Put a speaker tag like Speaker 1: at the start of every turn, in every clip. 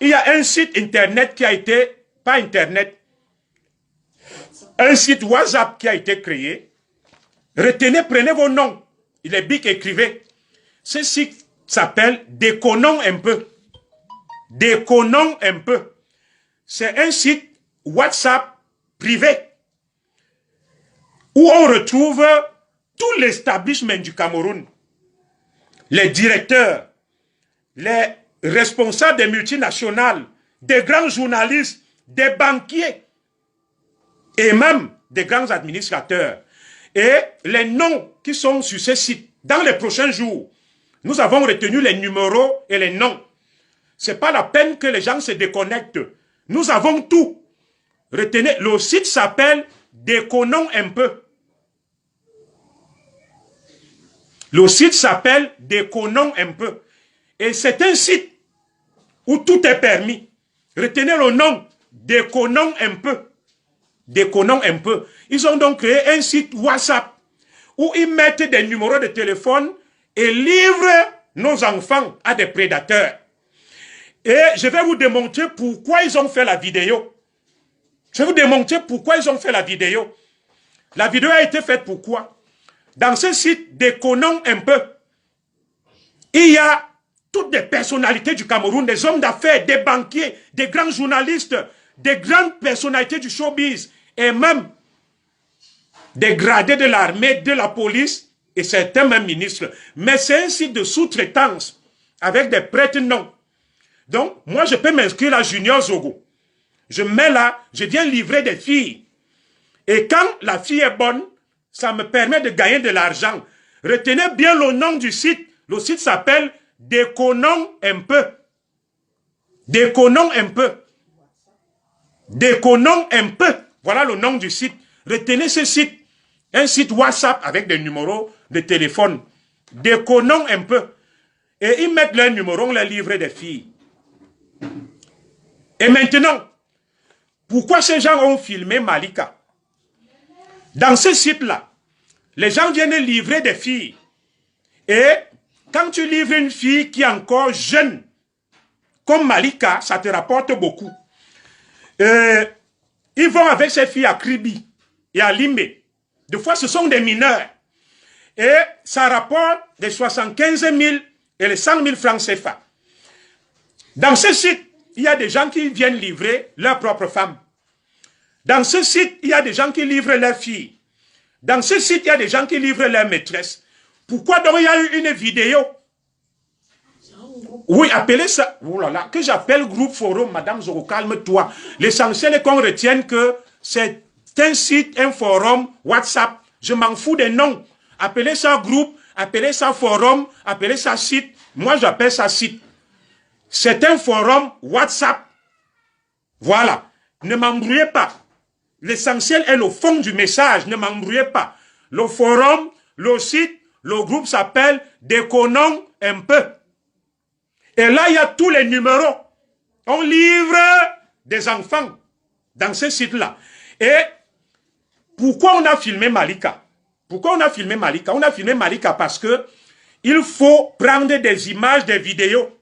Speaker 1: il y a un site internet qui a été, pas internet, un site WhatsApp qui a été créé. Retenez, prenez vos noms. Il est big, écrivez. Ce site s'appelle Déconnons un peu. Déconnons un peu. C'est un site WhatsApp privé où on retrouve tout l'establishment du Cameroun. Les directeurs, les responsables des multinationales, des grands journalistes, des banquiers et même des grands administrateurs. Et les noms qui sont sur ce site, dans les prochains jours, nous avons retenu les numéros et les noms. Ce n'est pas la peine que les gens se déconnectent. Nous avons tout. Retenez, le site s'appelle Déconnons un peu. Le site s'appelle Déconnons un peu. Et c'est un site où tout est permis. Retenez le nom, Déconnons un peu. Déconnons un peu. Ils ont donc créé un site WhatsApp où ils mettent des numéros de téléphone et livrent nos enfants à des prédateurs. Et je vais vous démontrer pourquoi ils ont fait la vidéo. Je vais vous démontrer pourquoi ils ont fait la vidéo. La vidéo a été faite pourquoi? Dans ce site, Déconnons un peu, il y a toutes les personnalités du Cameroun, des hommes d'affaires, des banquiers, des grands journalistes, des grandes personnalités du showbiz, et même des gradés de l'armée, de la police, et certains même ministres. Mais c'est un site de sous-traitance, avec des prêtres noms. Donc, moi, je peux m'inscrire à Junior Zogo. Je mets là, je viens livrer des filles. Et quand la fille est bonne, ça me permet de gagner de l'argent. Retenez bien le nom du site. Le site s'appelle Déconnons un peu. Déconnons un peu. Déconnons un peu. Voilà le nom du site. Retenez ce site. Un site WhatsApp avec des numéros de téléphone. Déconnons un peu. Et ils mettent leurs numéros, on les livre des filles. Et maintenant, pourquoi ces gens ont filmé Malika? Dans ce site-là, les gens viennent livrer des filles. Et quand tu livres une fille qui est encore jeune, comme Malika, ça te rapporte beaucoup. Ils vont avec ces filles à Kribi et à Limbe. Des fois, ce sont des mineurs. Et ça rapporte des 75 000 et les 100 000 francs CFA. Dans ce site, il y a des gens qui viennent livrer leurs propres femmes. Dans ce site, il y a des gens qui livrent leurs filles. Dans ce site, il y a des gens qui livrent leurs maîtresses. Pourquoi donc il y a eu une vidéo? Oui, appelez ça, oh là là, que j'appelle groupe forum, Madame Zoro, calme-toi. L'essentiel est qu'on retienne que c'est un site, un forum, WhatsApp. Je m'en fous des noms. Appelez ça groupe, appelez ça forum, appelez ça site. Moi, j'appelle ça site. C'est un forum WhatsApp. Voilà. Ne m'embrouillez pas. L'essentiel est le fond du message. Ne m'embrouillez pas. Le forum, le site, le groupe s'appelle Déconnons un peu. Et là, il y a tous les numéros. On livre des enfants dans ce site-là. Et pourquoi on a filmé Malika? Pourquoi on a filmé Malika? On a filmé Malika parce que il faut prendre des images, des vidéos,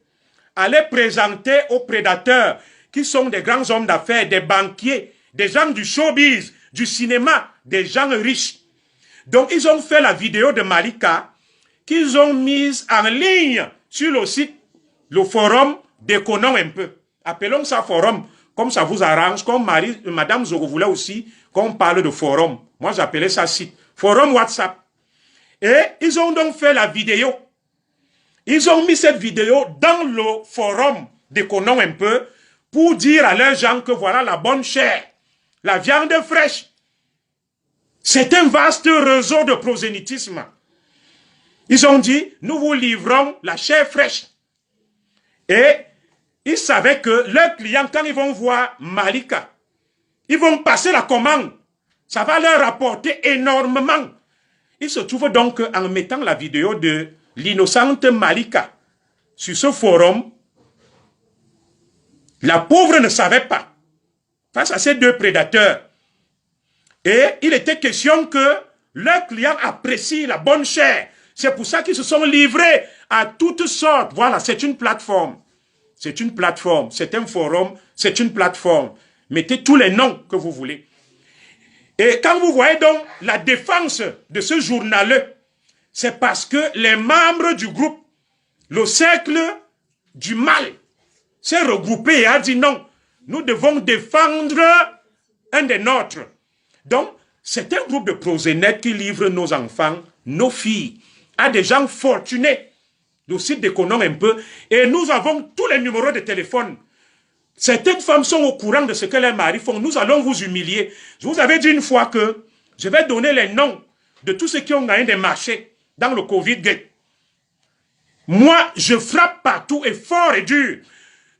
Speaker 1: aller présenter aux prédateurs qui sont des grands hommes d'affaires, des banquiers, des gens du showbiz, du cinéma, des gens riches. Donc, ils ont fait la vidéo de Malika qu'ils ont mise en ligne sur le site, le forum Déconnons un peu. Appelons ça forum, comme ça vous arrange, comme Madame Zogo voulait aussi qu'on parle de forum. Moi, j'appelais ça site. Forum WhatsApp. Et ils ont donc fait la vidéo. Ils ont mis cette vidéo dans le forum Déconnons un peu pour dire à leurs gens que voilà la bonne chair, la viande fraîche. C'est un vaste réseau de prosélytisme. Ils ont dit, nous vous livrons la chair fraîche. Et ils savaient que leurs clients, quand ils vont voir Malika, ils vont passer la commande. Ça va leur rapporter énormément. Il se trouve donc en mettant la vidéo de l'innocente Malika sur ce forum, la pauvre ne savait pas, face à ces deux prédateurs. Et il était question que leurs clients apprécient la bonne chair. C'est pour ça qu'ils se sont livrés à toutes sortes. Voilà, c'est une plateforme. c'est une plateforme, c'est un forum, c'est une plateforme. Mettez tous les noms que vous voulez. Et quand vous voyez donc la défense de ce journal, c'est parce que les membres du groupe, le cercle du mal, s'est regroupé et a dit non, nous devons défendre un des nôtres. Donc, c'est un groupe de prosénètes qui livre nos enfants, nos filles, à des gens fortunés. Le site déconnons un peu. Et nous avons tous les numéros de téléphone. Certaines femmes sont au courant de ce que leurs maris font. Nous allons vous humilier. Je vous avais dit une fois que je vais donner les noms de tous ceux qui ont gagné des marchés dans le Covid-Gate. Moi, je frappe partout et fort et dur.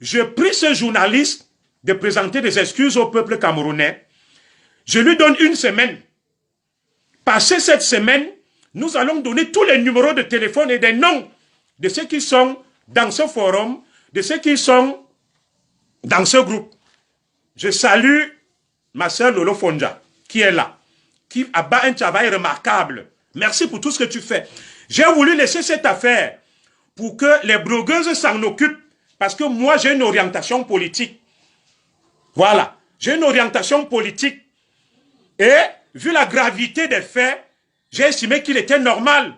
Speaker 1: Je prie ce journaliste de présenter des excuses au peuple camerounais. Je lui donne une semaine. Passé cette semaine, nous allons donner tous les numéros de téléphone et des noms de ceux qui sont dans ce forum, de ceux qui sont dans ce groupe. Je salue ma sœur Lolo Fonja, qui est là, qui abat un travail remarquable. Merci pour tout ce que tu fais. J'ai voulu laisser cette affaire pour que les blogueuses s'en occupent, parce que moi, j'ai une orientation politique. Voilà, j'ai une orientation politique. Et, vu la gravité des faits, j'ai estimé qu'il était normal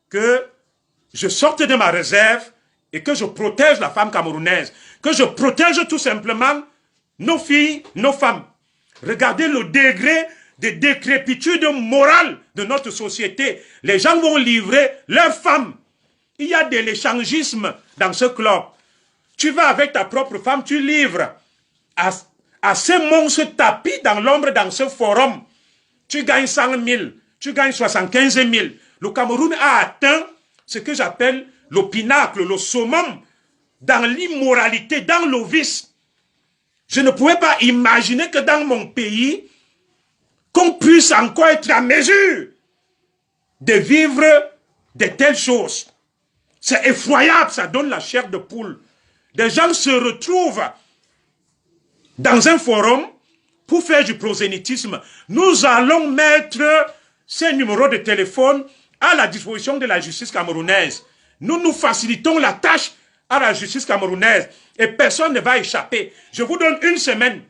Speaker 1: que je sorte de ma réserve et que je protège la femme camerounaise, que je protège tout simplement nos filles, nos femmes. Regardez le degré de décrépitude morale de notre société. Les gens vont livrer leurs femmes. Il y a de l'échangisme dans ce club. Tu vas avec ta propre femme, tu livres à ces monstres tapis dans l'ombre dans ce forum. Tu gagnes 100 000, tu gagnes 75 000. Le Cameroun a atteint ce que j'appelle le pinacle, le summum, dans l'immoralité, dans le vice. Je ne pouvais pas imaginer que dans mon pays, qu'on puisse encore être à mesure de vivre de telles choses. C'est effroyable, ça donne la chair de poule. Des gens se retrouvent dans un forum pour faire du prosélytisme. Nous allons mettre ces numéros de téléphone à la disposition de la justice camerounaise. Nous facilitons la tâche à la justice camerounaise et personne ne va échapper. Je vous donne une semaine.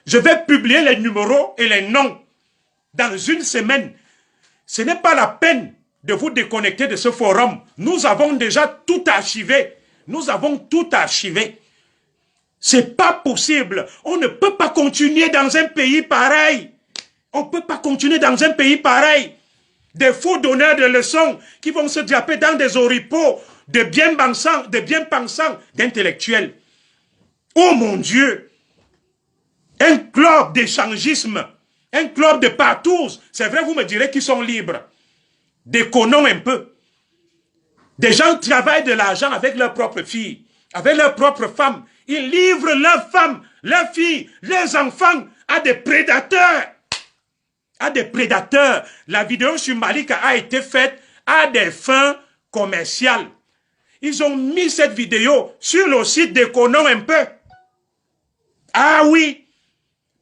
Speaker 1: Je vais publier les numéros et les noms dans une semaine. Ce n'est pas la peine de vous déconnecter de ce forum. Nous avons déjà tout archivé. Nous avons tout archivé. C'est pas possible. On ne peut pas continuer dans un pays pareil. On ne peut pas continuer dans un pays pareil. Des faux donneurs de leçons qui vont se draper dans des oripeaux de bien-pensants, d'intellectuels. Oh mon Dieu! Un club d'échangisme, un club de partous. C'est vrai, vous me direz qu'ils sont libres. Déconnons un peu. Des gens travaillent de l'argent avec leurs propres filles, avec leurs propres femmes. Ils livrent leurs femmes, leurs filles, leurs enfants à des prédateurs. À des prédateurs. La vidéo sur Malika a été faite à des fins commerciales. Ils ont mis cette vidéo sur le site Déconnons un peu. Ah oui!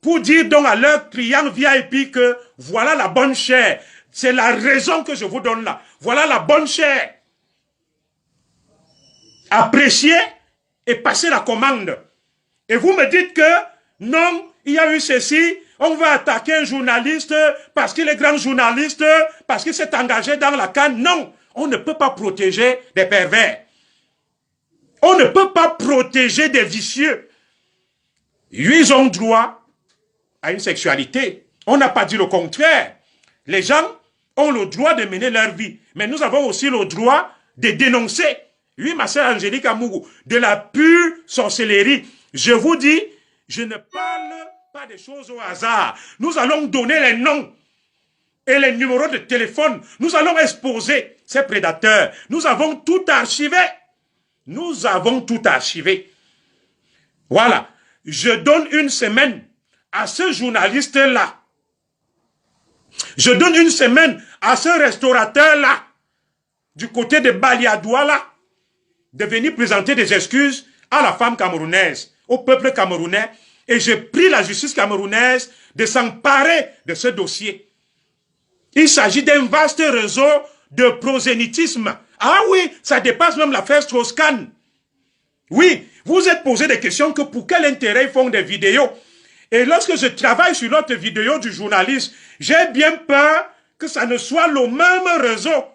Speaker 1: Pour dire donc à leurs clients VIP que voilà la bonne chair. C'est la raison que je vous donne là. Voilà la bonne chair. Appréciez et passez la commande. Et vous me dites que non, il y a eu ceci, on va attaquer un journaliste parce qu'il est grand journaliste, parce qu'il s'est engagé dans la canne. Non, on ne peut pas protéger des pervers. On ne peut pas protéger des vicieux. Ils ont droit à une sexualité. On n'a pas dit le contraire. Les gens ont le droit de mener leur vie. Mais nous avons aussi le droit de dénoncer. Oui, ma sœur Angélique Amougou, de la pure sorcellerie. Je vous dis, je ne parle pas des choses au hasard. Nous allons donner les noms et les numéros de téléphone. Nous allons exposer ces prédateurs. Nous avons tout archivé. Nous avons tout archivé. Voilà. Je donne une semaine à ce journaliste-là. Je donne une semaine à ce restaurateur-là, du côté de Baliadoua-là, de venir présenter des excuses à la femme camerounaise, au peuple camerounais, et je prie la justice camerounaise de s'emparer de ce dossier. Il s'agit d'un vaste réseau de prosélytisme. Ah oui, ça dépasse même l'affaire Strauss-Kahn. Oui, vous êtes posé des questions que pour quel intérêt ils font des vidéos. Et lorsque je travaille sur l'autre vidéo du journaliste, j'ai bien peur que ça ne soit le même réseau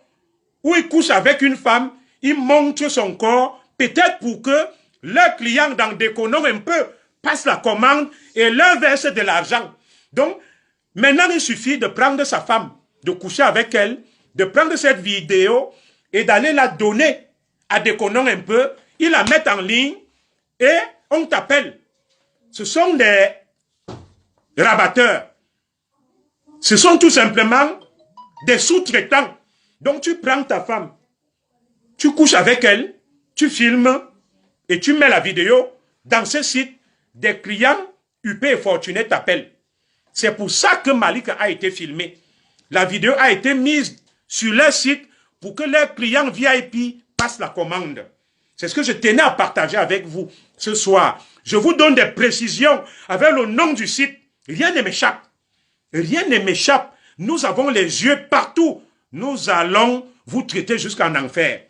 Speaker 1: où il couche avec une femme, il montre son corps, peut-être pour que leur client dans Déconnons un peu passe la commande et leur verse de l'argent. Donc, maintenant, il suffit de prendre sa femme, de coucher avec elle, de prendre cette vidéo et d'aller la donner à Déconnons un peu. Ils la mettent en ligne et on t'appelle. Ce sont des rabatteurs. Ce sont tout simplement des sous-traitants. Donc tu prends ta femme, tu couches avec elle, tu filmes et tu mets la vidéo dans ce site. Des clients UP et fortunés t'appellent. C'est pour ça que Malika a été filmé. La vidéo a été mise sur leur site pour que leurs clients VIP passent la commande. C'est ce que je tenais à partager avec vous ce soir. Je vous donne des précisions avec le nom du site. Rien ne m'échappe. Rien ne m'échappe. Nous avons les yeux partout. Nous allons vous traiter jusqu'en enfer.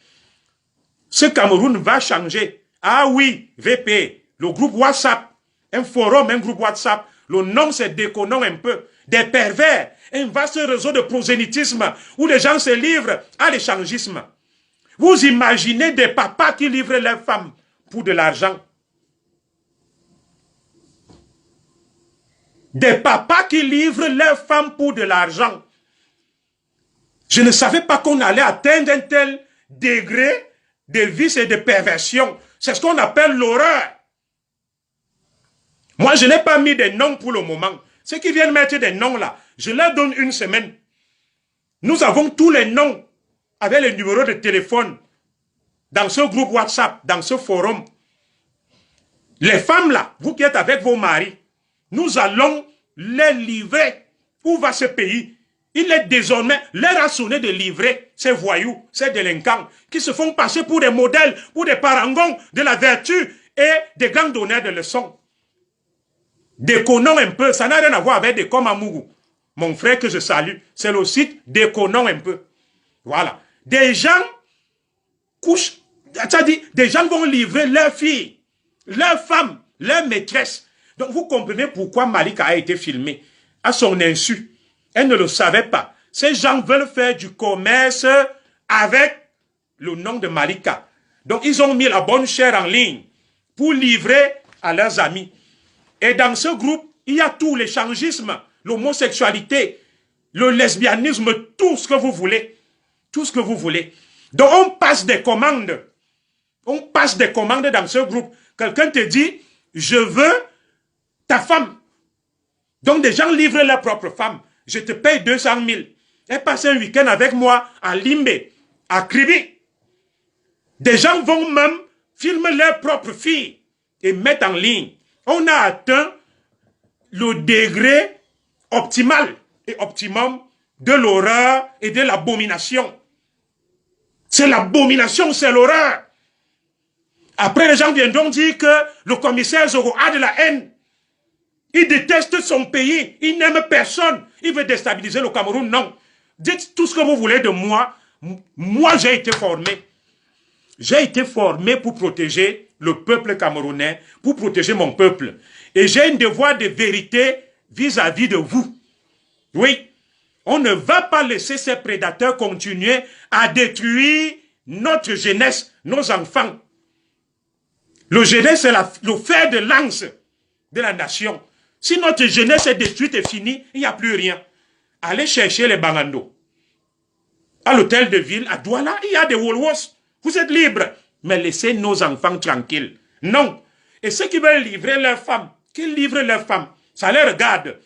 Speaker 1: Ce Cameroun va changer. Ah oui, VP, le groupe WhatsApp, un forum, un groupe WhatsApp. Le nom, c'est Déconnons un peu. Des pervers, un vaste réseau de prosélytisme où les gens se livrent à l'échangisme. Vous imaginez des papas qui livrent leurs femmes pour de l'argent. Des papas qui livrent leurs femmes pour de l'argent. Je ne savais pas qu'on allait atteindre un tel degré de vice et de perversion. C'est ce qu'on appelle l'horreur. Moi, je n'ai pas mis des noms pour le moment. Ceux qui viennent mettre des noms là, je leur donne une semaine. Nous avons tous les noms avec les numéros de téléphone dans ce groupe WhatsApp, dans ce forum. Les femmes là, vous qui êtes avec vos maris, nous allons les livrer. Où va ce pays? Il est désormais leur a sonné de livrer ces voyous, ces délinquants qui se font passer pour des modèles, pour des parangons de la vertu et des grands donneurs de leçons. Déconnons un peu, ça n'a rien à voir avec des comme Amougou. Mon frère que je salue, c'est le site Déconnons un peu. Voilà. Des gens couchent, c'est-à-dire des gens vont livrer leurs filles, leurs femmes, leurs maîtresses. Donc vous comprenez pourquoi Malika a été filmée à son insu. Elle ne le savait pas. Ces gens veulent faire du commerce avec le nom de Malika. Donc ils ont mis la bonne chair en ligne pour livrer à leurs amis. Et dans ce groupe, il y a tout, l'échangisme, l'homosexualité, le lesbianisme, tout ce que vous voulez. Tout ce que vous voulez. Donc on passe des commandes. On passe des commandes dans ce groupe. Quelqu'un te dit, je veux ta femme. Donc des gens livrent leur propre femme. Je te paye 200 000. Elle passe un week-end avec moi à Limbe, à Kribi. Des gens vont même filmer leur propre fille et mettre en ligne. On a atteint le degré optimal et optimum de l'horreur et de l'abomination. C'est l'abomination, c'est l'horreur. Après, les gens viendront dire que le commissaire Zoro a de la haine. Il déteste son pays, il n'aime personne. Il veut déstabiliser le Cameroun. Non. Dites tout ce que vous voulez de moi. Moi, j'ai été formé. J'ai été formé pour protéger le peuple camerounais, pour protéger mon peuple. Et j'ai un devoir de vérité vis-à-vis de vous. Oui. On ne va pas laisser ces prédateurs continuer à détruire notre jeunesse, nos enfants. Le jeunesse, c'est le fer de lance de la nation. Si notre jeunesse est détruite et finie, il n'y a plus rien. Allez chercher les Bangando. À l'hôtel de ville, à Douala, il y a des Wolwos. Vous êtes libres. Mais laissez nos enfants tranquilles. Non. Et ceux qui veulent livrer leurs femmes, qu'ils livrent leurs femmes. Ça les regarde.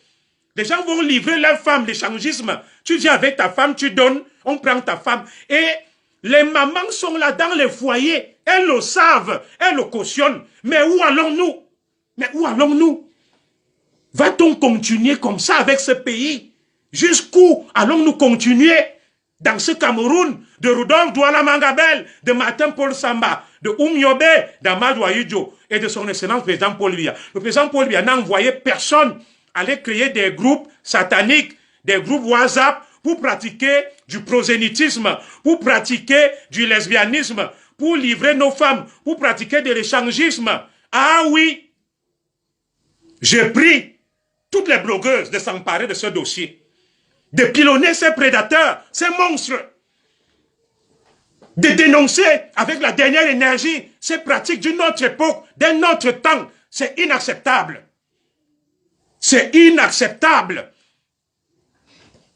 Speaker 1: Les gens vont livrer leurs femmes, l'échangisme. Tu viens avec ta femme, tu donnes, on prend ta femme. Et les mamans sont là dans les foyers. Elles le savent, elles le cautionnent. Mais où allons-nous? Mais où allons-nous? Va-t-on continuer comme ça avec ce pays? Jusqu'où allons-nous continuer dans ce Cameroun de Rudolf Douala Mangabel, de Martin Paul Samba, de Oumyobe, d'Amadou Ayidjo et de son excellence président Paul Biya. Le président Paul Biya n'a envoyé personne aller créer des groupes sataniques, des groupes WhatsApp pour pratiquer du prosélytisme, pour pratiquer du lesbianisme, pour livrer nos femmes, pour pratiquer de l'échangisme. Ah oui, je prie toutes les blogueuses de s'emparer de ce dossier, de pilonner ces prédateurs, ces monstres, de dénoncer avec la dernière énergie ces pratiques d'une autre époque, d'un autre temps. C'est inacceptable. C'est inacceptable.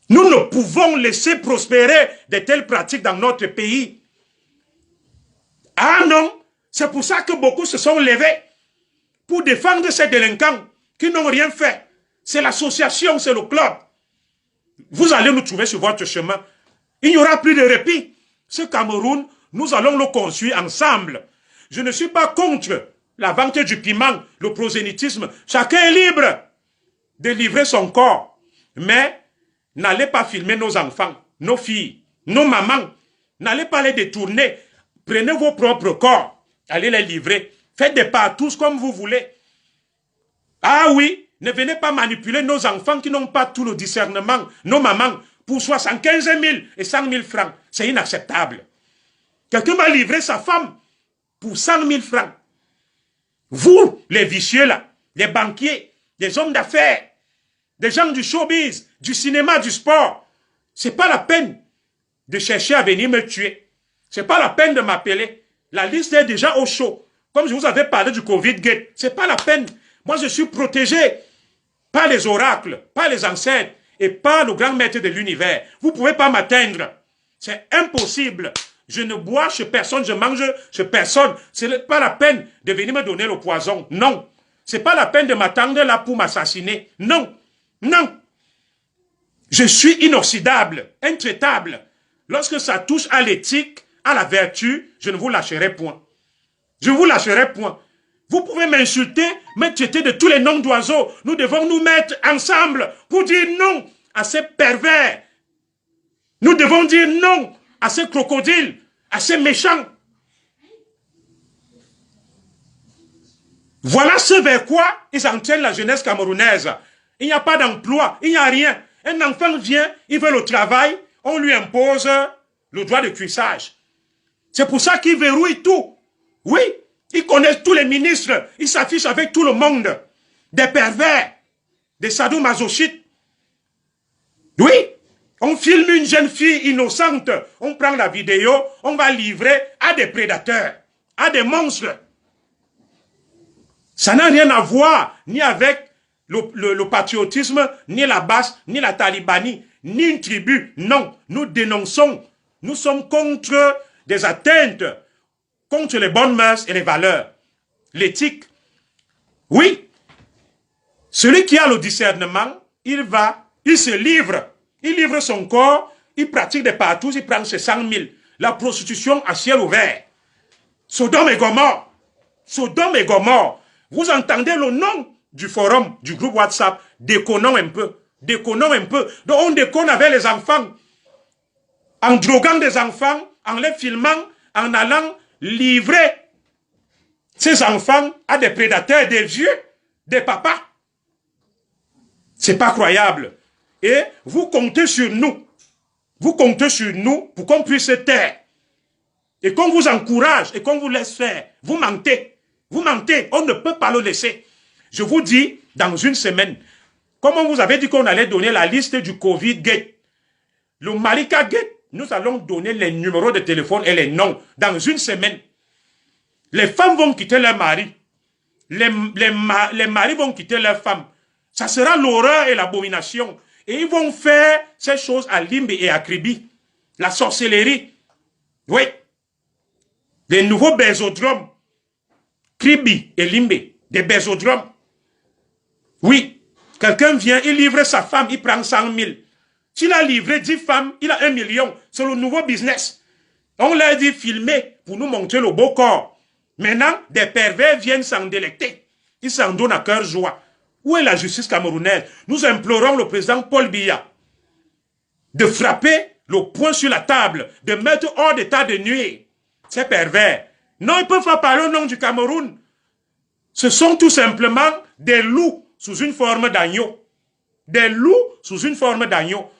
Speaker 1: Nous ne pouvons laisser prospérer de telles pratiques dans notre pays. Ah non, c'est pour ça que beaucoup se sont levés pour défendre ces délinquants qui n'ont rien fait. C'est l'association, c'est le club. Vous allez nous trouver sur votre chemin. Il n'y aura plus de répit. Ce Cameroun, nous allons le construire ensemble. Je ne suis pas contre la vente du piment, le prosélytisme. Chacun est libre de livrer son corps. Mais n'allez pas filmer nos enfants, nos filles, nos mamans. N'allez pas les détourner. Prenez vos propres corps. Allez les livrer. Faites des partous comme vous voulez. Ah oui, ne venez pas manipuler nos enfants qui n'ont pas tout le discernement, nos mamans, pour 75 000 et 100 000 francs. C'est inacceptable. Quelqu'un m'a livré sa femme pour 100 000 francs. Vous, les vicieux là, les banquiers, les hommes d'affaires, des gens du showbiz, du cinéma, du sport, c'est pas la peine de chercher à venir me tuer. C'est pas la peine de m'appeler. La liste est déjà au chaud. Comme je vous avais parlé du Covid-Gate, c'est pas la peine. Moi, je suis protégé par les oracles, par les ancêtres et par le grand maître de l'univers. Vous ne pouvez pas m'atteindre. C'est impossible. Je ne bois chez personne, je mange chez personne. Ce n'est pas la peine de venir me donner le poison. Non. Ce n'est pas la peine de m'attendre là pour m'assassiner. Non. Non. Je suis inoxydable, intraitable. Lorsque ça touche à l'éthique, à la vertu, je ne vous lâcherai point. Je ne vous lâcherai point. Vous pouvez m'insulter, me traiter de tous les noms d'oiseaux. Nous devons nous mettre ensemble pour dire non à ces pervers. Nous devons dire non à ces crocodiles, à ces méchants. Voilà ce vers quoi ils entraînent la jeunesse camerounaise. Il n'y a pas d'emploi, il n'y a rien. Un enfant vient, il veut le travail, on lui impose le droit de cuissage. C'est pour ça qu'ils verrouillent tout. Oui, ils connaissent tous les ministres, ils s'affichent avec tout le monde. Des pervers, des sadomasochistes. Oui, on filme une jeune fille innocente, on prend la vidéo, on va livrer à des prédateurs, à des monstres. Ça n'a rien à voir ni avec le patriotisme, ni la basse, ni la talibanie, ni une tribu. Non, nous dénonçons. Nous sommes contre des atteintes, contre les bonnes mœurs et les valeurs. L'éthique. Oui, celui qui a le discernement, il se livre. Il livre son corps, il pratique des partous, il prend ses 100 000. La prostitution à ciel ouvert. Sodome et Gomorrhe. Sodome et Gomorrhe. Vous entendez le nom du forum, du groupe WhatsApp. Déconnons un peu. Déconnons un peu. Donc on déconne avec les enfants. En droguant des enfants, en les filmant, en allant livrer ces enfants à des prédateurs, des vieux, des papas. C'est pas croyable. Et vous comptez sur nous. Vous comptez sur nous pour qu'on puisse se taire. Et qu'on vous encourage et qu'on vous laisse faire. Vous mentez. Vous mentez. On ne peut pas le laisser. Je vous dis, dans une semaine, comme on vous avait dit qu'on allait donner la liste du Covid-Gate, le Malika Gate, nous allons donner les numéros de téléphone et les noms. Dans une semaine, les femmes vont quitter leur mari. Les maris vont quitter leurs femmes. Ça sera l'horreur et l'abomination. Et ils vont faire ces choses à Limbe et à Kribi. La sorcellerie. Oui. Les nouveaux bésodromes. Kribi et Limbe. Des bésodromes. Oui. Quelqu'un vient, il livre sa femme, il prend 100 000. S'il a livré 10 femmes, il a 1 million. C'est le nouveau business. On leur dit filmer pour nous montrer le beau corps. Maintenant, des pervers viennent s'en délecter. Ils s'en donnent à cœur joie. Où est la justice camerounaise? Nous implorons le président Paul Biya de frapper le poing sur la table, de mettre hors d'état de nuire ces pervers. Non, ils ne peuvent pas parler au nom du Cameroun. Ce sont tout simplement des loups sous une forme d'agneau. Des loups sous une forme d'agneau.